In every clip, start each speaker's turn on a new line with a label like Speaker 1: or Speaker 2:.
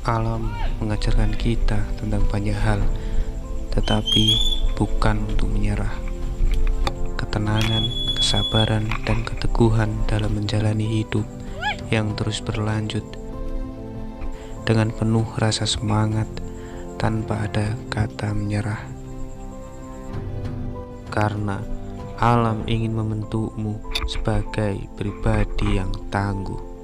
Speaker 1: Alam mengajarkan kita tentang banyak hal, tetapi bukan untuk menyerah. Ketenangan, kesabaran, dan keteguhan dalam menjalani hidup yang terus berlanjut dengan penuh rasa semangat tanpa ada kata menyerah. Karena alam ingin membentukmu sebagai pribadi yang tangguh.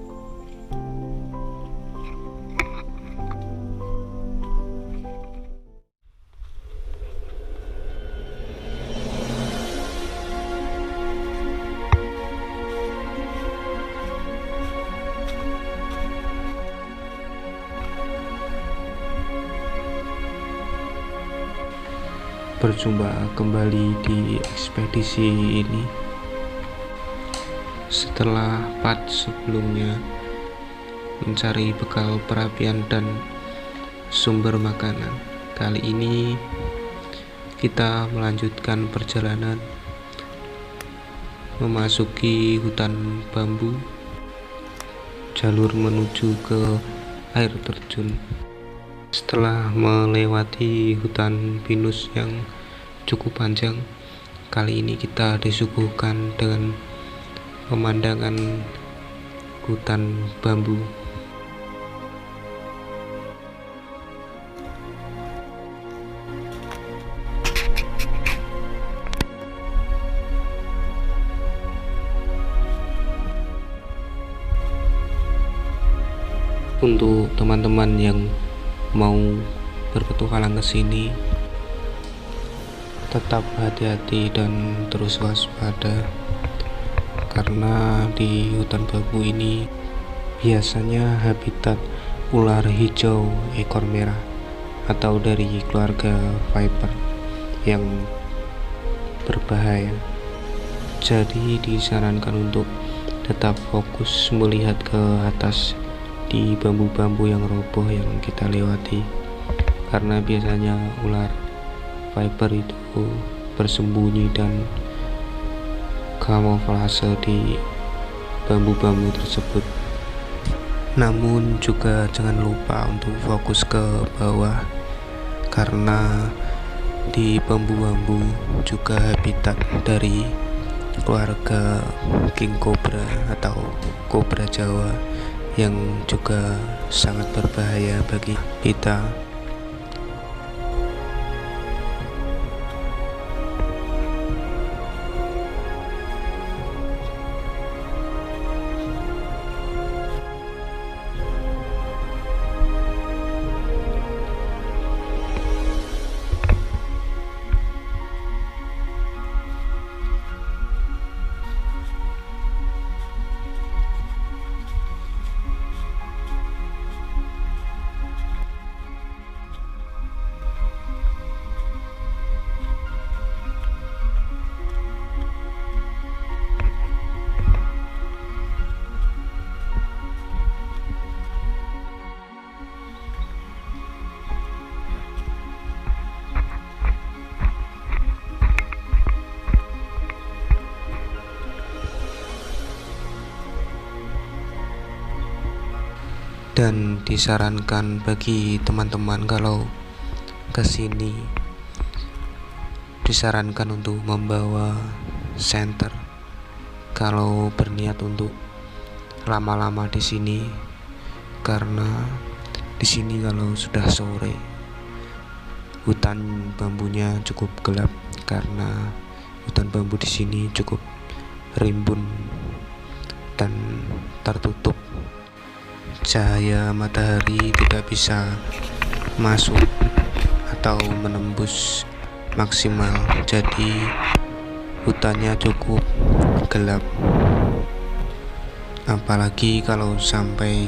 Speaker 1: Berjumpa kembali di ekspedisi ini. Setelah part sebelumnya mencari bekal perapian dan sumber makanan, kali ini kita melanjutkan perjalanan memasuki hutan bambu, jalur menuju ke air terjun. Setelah melewati hutan pinus yang cukup panjang, kali ini kita disuguhkan dengan pemandangan hutan bambu. Untuk teman-teman yang mau berpetualang ke sini, tetap hati-hati dan terus waspada, karena di hutan bambu ini biasanya habitat ular hijau ekor merah atau dari keluarga viper yang berbahaya. Jadi disarankan untuk tetap fokus melihat ke atas di bambu-bambu yang roboh yang kita lewati, karena biasanya ular viper itu bersembunyi dan kamuflase di bambu-bambu tersebut. Namun juga jangan lupa untuk fokus ke bawah, karena di bambu-bambu juga habitat dari keluarga king cobra atau kobra Jawa yang juga sangat berbahaya bagi kita. Dan disarankan bagi teman-teman kalau kesini, disarankan untuk membawa senter kalau berniat untuk lama-lama di sini, karena di sini kalau sudah sore hutan bambunya cukup gelap, karena hutan bambu di sini cukup rimbun dan tertutup. Cahaya matahari tidak bisa masuk atau menembus maksimal, jadi hutannya cukup gelap. Apalagi kalau sampai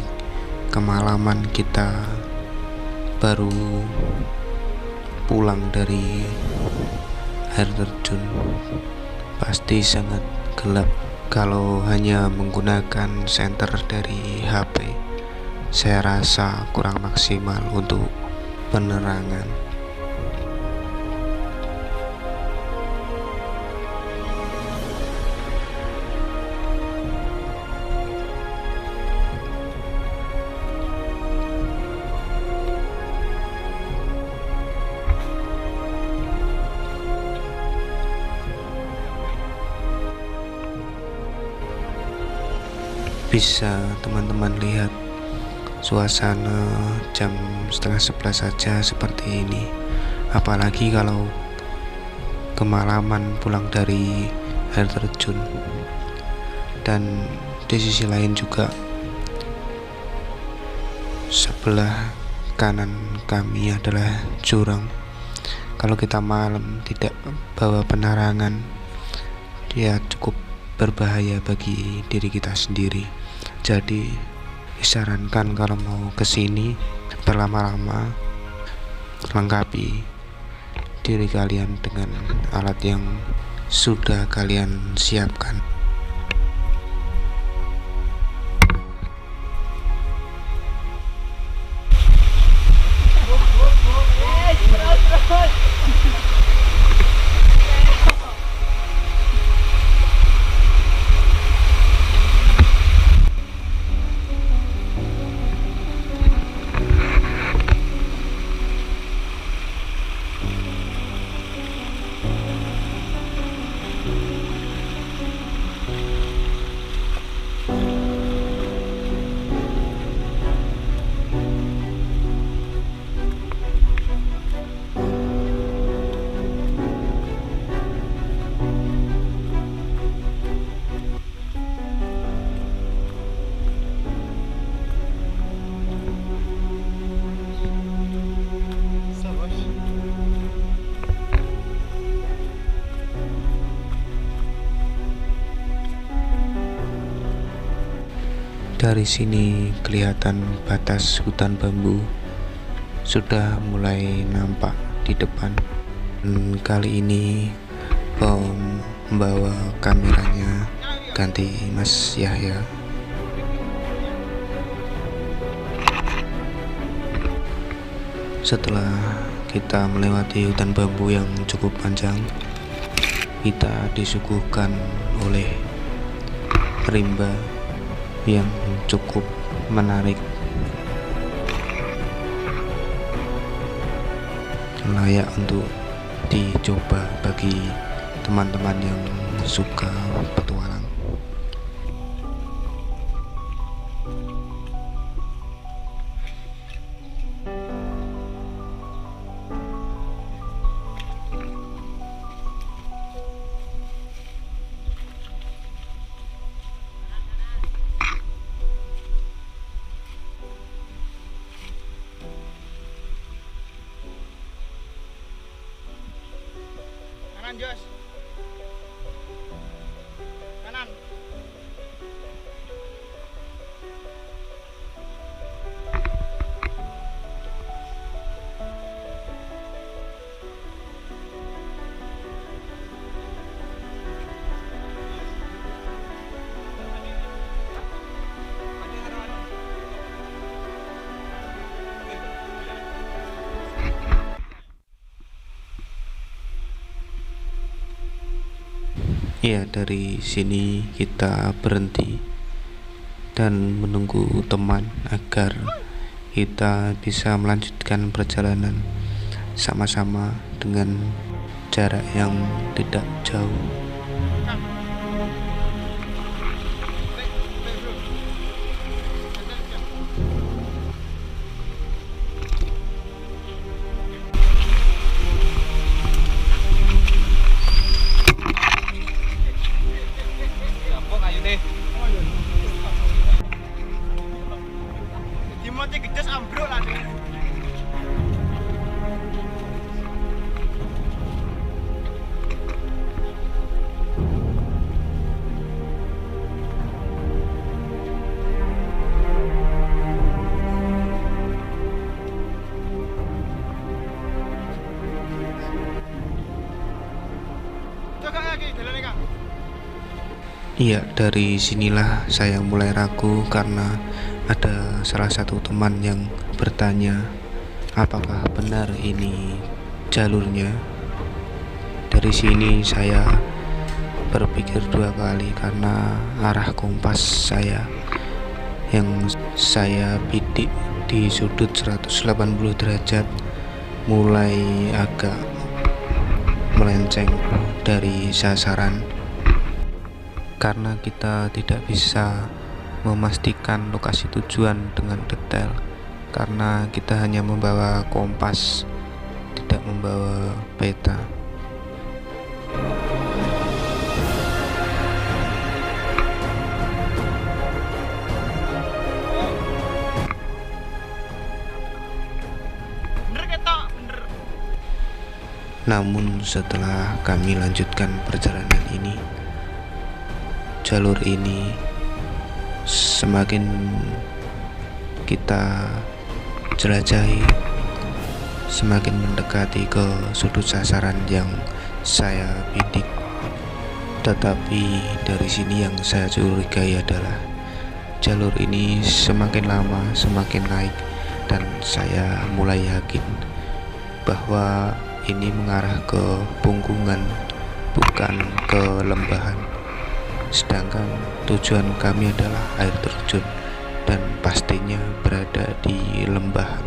Speaker 1: kemalaman kita baru pulang dari air terjun, pasti sangat gelap. Kalau hanya menggunakan senter dari HP, saya rasa kurang maksimal untuk penerangan. bisa teman-teman lihat suasana jam setengah 11 saja seperti ini, apalagi kalau kemalaman pulang dari air terjun. Dan di sisi lain juga sebelah kanan kami adalah jurang. Kalau kita malam tidak bawa penerangan, dia cukup berbahaya bagi diri kita sendiri. Jadi disarankan kalau mau kesini berlama-lama, lengkapi diri kalian dengan alat yang sudah kalian siapkan. Dari sini kelihatan batas hutan bambu sudah mulai nampak di depan. Kali ini membawa kameranya ganti Mas Yahya. Setelah kita melewati hutan bambu yang cukup panjang, kita disuguhkan oleh rimba yang cukup menarik, layak untuk dicoba bagi teman-teman yang suka petualang.
Speaker 2: Kanan, Jos. Kanan.
Speaker 1: Ya, dari sini kita berhenti dan menunggu teman agar kita bisa melanjutkan perjalanan sama-sama dengan jarak yang tidak jauh.
Speaker 2: Dimoti gedes ambruk lah.
Speaker 1: Iya, dari sinilah saya mulai ragu karena ada salah satu teman yang bertanya, apakah benar ini jalurnya? Dari sini saya berpikir dua kali karena arah kompas saya yang saya bidik di sudut 180 derajat mulai agak melenceng dari sasaran. Karena kita tidak bisa memastikan lokasi tujuan dengan detail, karena kita hanya membawa kompas, tidak membawa peta.
Speaker 2: Bener ketok, bener.
Speaker 1: Namun setelah kami lanjutkan perjalanan ini, jalur ini semakin kita jelajahi, semakin mendekati ke sudut sasaran yang saya bidik. Tetapi dari sini yang saya curigai adalah jalur ini semakin lama semakin naik, dan saya mulai yakin bahwa ini mengarah ke punggungan, bukan ke lembahan. Sedangkan tujuan kami adalah air terjun, dan pastinya berada di lembahan.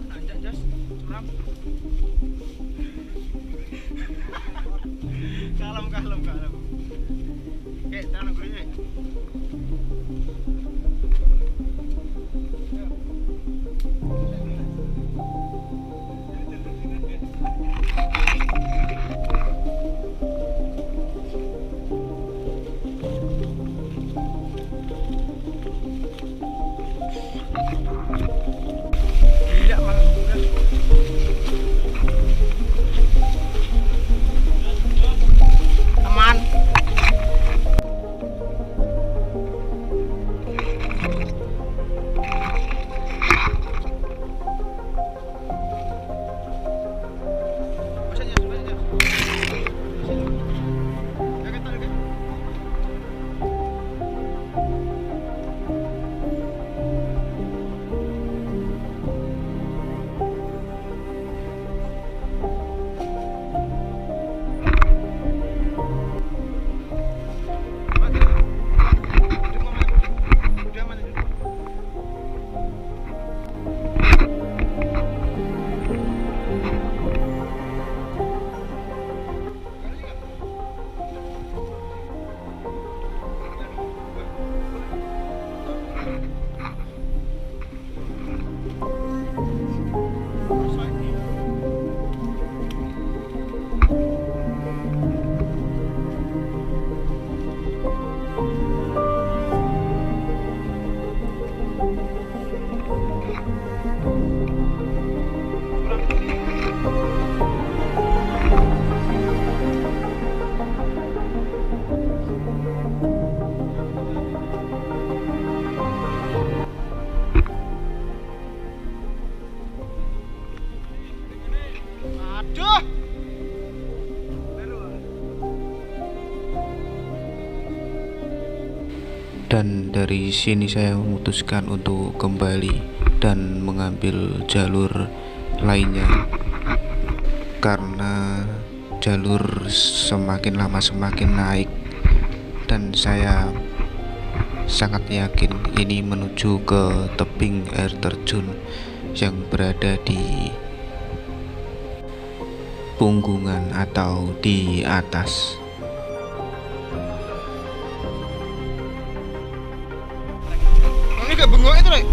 Speaker 2: Nanjak Jos, curam. Kalem. Oke, tangan gurunya. Gila malah udah. Aman. Bisa Jos. Ya ketok lagi. Aduh.
Speaker 1: Dan dari sini saya memutuskan untuk kembali dan mengambil jalur lainnya, karena jalur semakin lama semakin naik, dan saya sangat yakin ini menuju ke tebing air terjun yang berada di punggungan atau di atas.
Speaker 2: Ini gak bengok itu, Rek.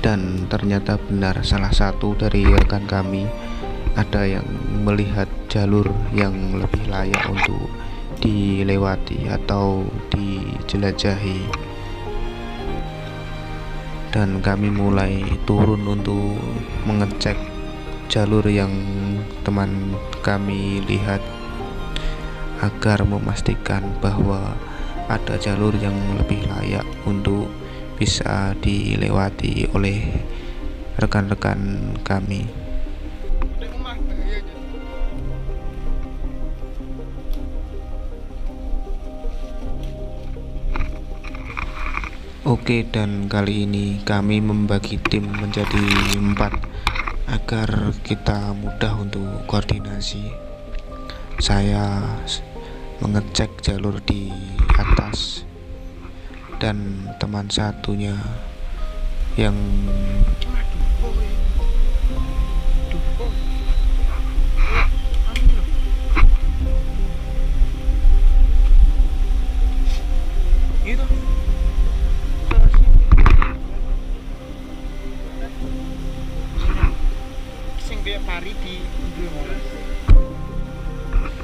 Speaker 1: Dan ternyata benar, salah satu dari rekan kami ada yang melihat jalur yang lebih layak untuk dilewati atau dijelajahi. Dan kami mulai turun untuk mengecek jalur yang teman kami lihat, agar memastikan bahwa ada jalur yang lebih layak untuk bisa dilewati oleh rekan-rekan kami. Oke, dan kali ini kami membagi tim menjadi 4 agar kita mudah untuk koordinasi. Saya mengecek jalur di atas, dan teman satunya yang
Speaker 2: Itu sing kayak pari di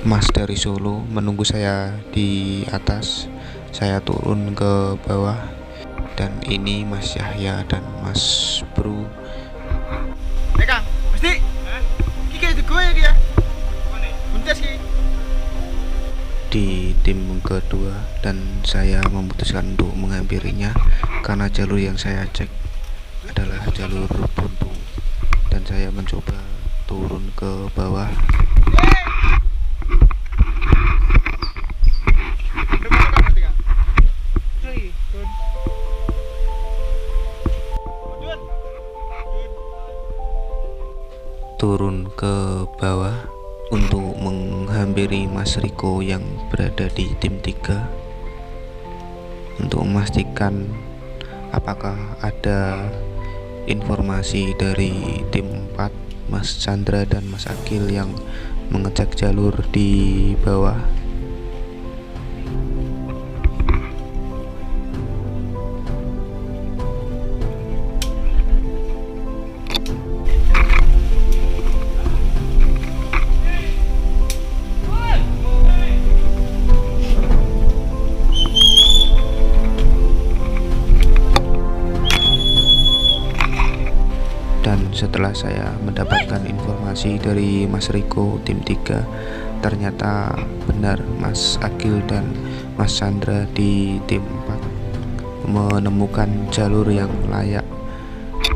Speaker 1: Mas dari Solo menunggu saya di atas. Saya turun ke bawah, dan ini Mas Yahya dan Mas Bro
Speaker 2: Kang, mesti iki kayak gue ya dia. Buntes ki.
Speaker 1: di tim kedua, dan saya memutuskan untuk menghampirinya karena jalur yang saya cek adalah jalur buntu, dan saya mencoba turun ke bawah. Turun ke bawah untuk menghampiri Mas Riko yang berada di tim 3 untuk memastikan apakah ada informasi dari tim 4, Mas Chandra dan Mas Akil yang mengecek jalur di bawah. Dan setelah saya mendapatkan informasi dari Mas Riko tim 3, ternyata benar Mas Akil dan Mas Chandra di tim 4 menemukan jalur yang layak,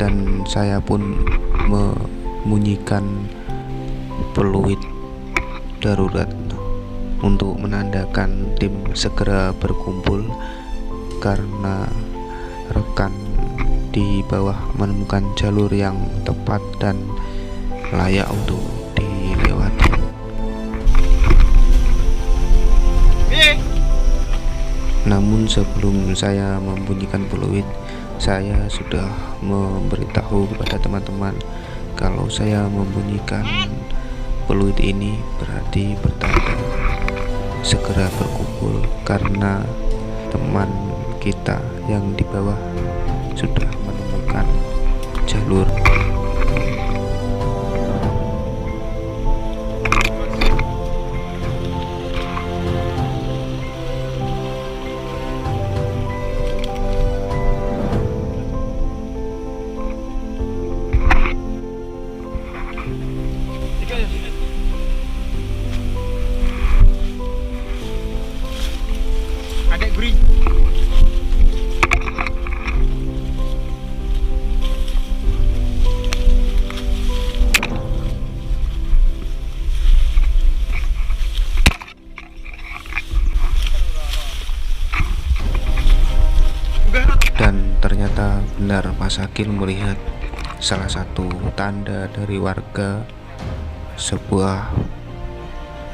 Speaker 1: dan saya pun membunyikan peluit darurat untuk menandakan tim segera berkumpul karena rekan di bawah menemukan jalur yang tepat dan layak untuk dilewati. Namun sebelum saya membunyikan peluit, saya sudah memberitahu kepada teman-teman kalau saya membunyikan peluit ini berarti bertanda segera berkumpul, karena teman kita yang di bawah sudah menemukan jalur.
Speaker 2: Adek guri.
Speaker 1: Dan ternyata benar Mas Akil melihat salah satu tanda dari warga, sebuah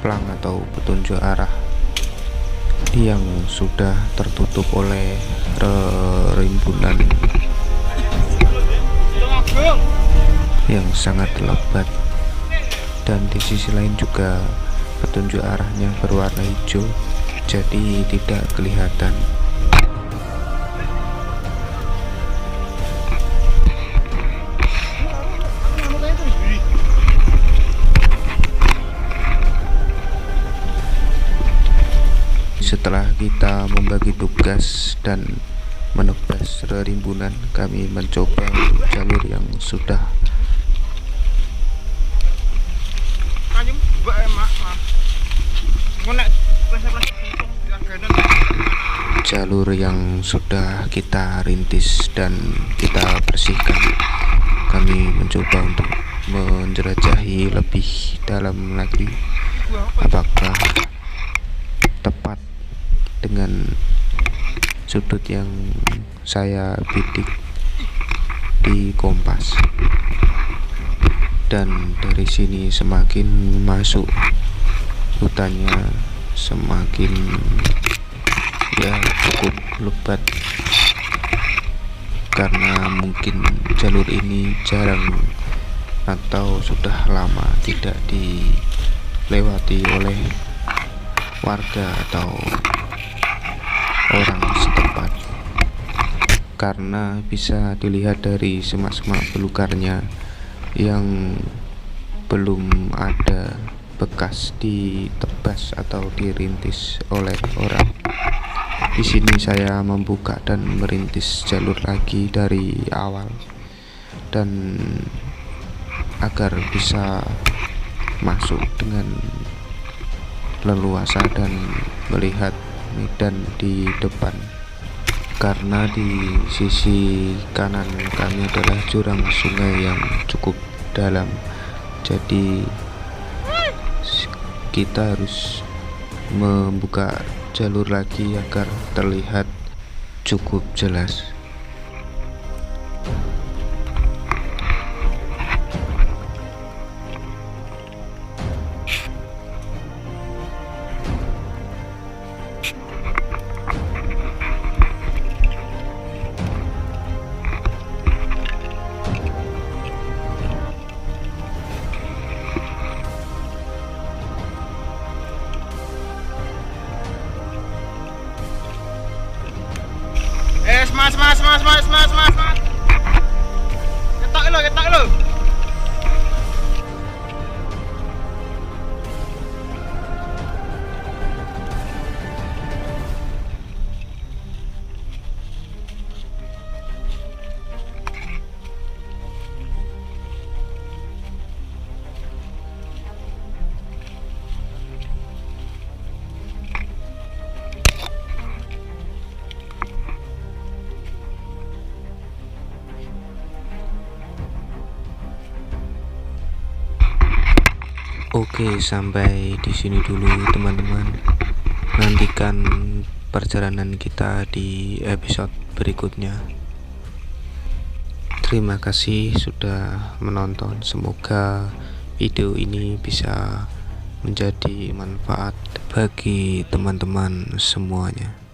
Speaker 1: plang atau petunjuk arah yang sudah tertutup oleh rimbunan yang sangat lebat, dan di sisi lain juga petunjuk arahnya berwarna hijau, jadi tidak kelihatan. Setelah kita membagi tugas dan menebas rimbunan, kami mencoba jalur yang sudah kita rintis dan kita bersihkan. Kami mencoba untuk menjelajahi lebih dalam lagi apakah tepat dengan sudut yang saya bidik di kompas. Dan dari sini semakin masuk hutannya semakin ya cukup lebat, karena mungkin jalur ini jarang atau sudah lama tidak dilewati oleh warga atau orang setempat, karena bisa dilihat dari semak-semak belukarnya yang belum ada bekas ditebas atau dirintis oleh orang. Di sini saya membuka dan merintis jalur lagi dari awal, dan agar bisa masuk dengan leluasa dan melihat medan di depan, karena di sisi kanan kami adalah jurang sungai yang cukup dalam, jadi kita harus membuka jalur lagi agar terlihat cukup jelas.
Speaker 2: Semangat. Ketok lo.
Speaker 1: Oke, sampai di sini dulu teman-teman. Nantikan perjalanan kita di episode berikutnya. Terima kasih sudah menonton. Semoga video ini bisa menjadi manfaat bagi teman-teman semuanya.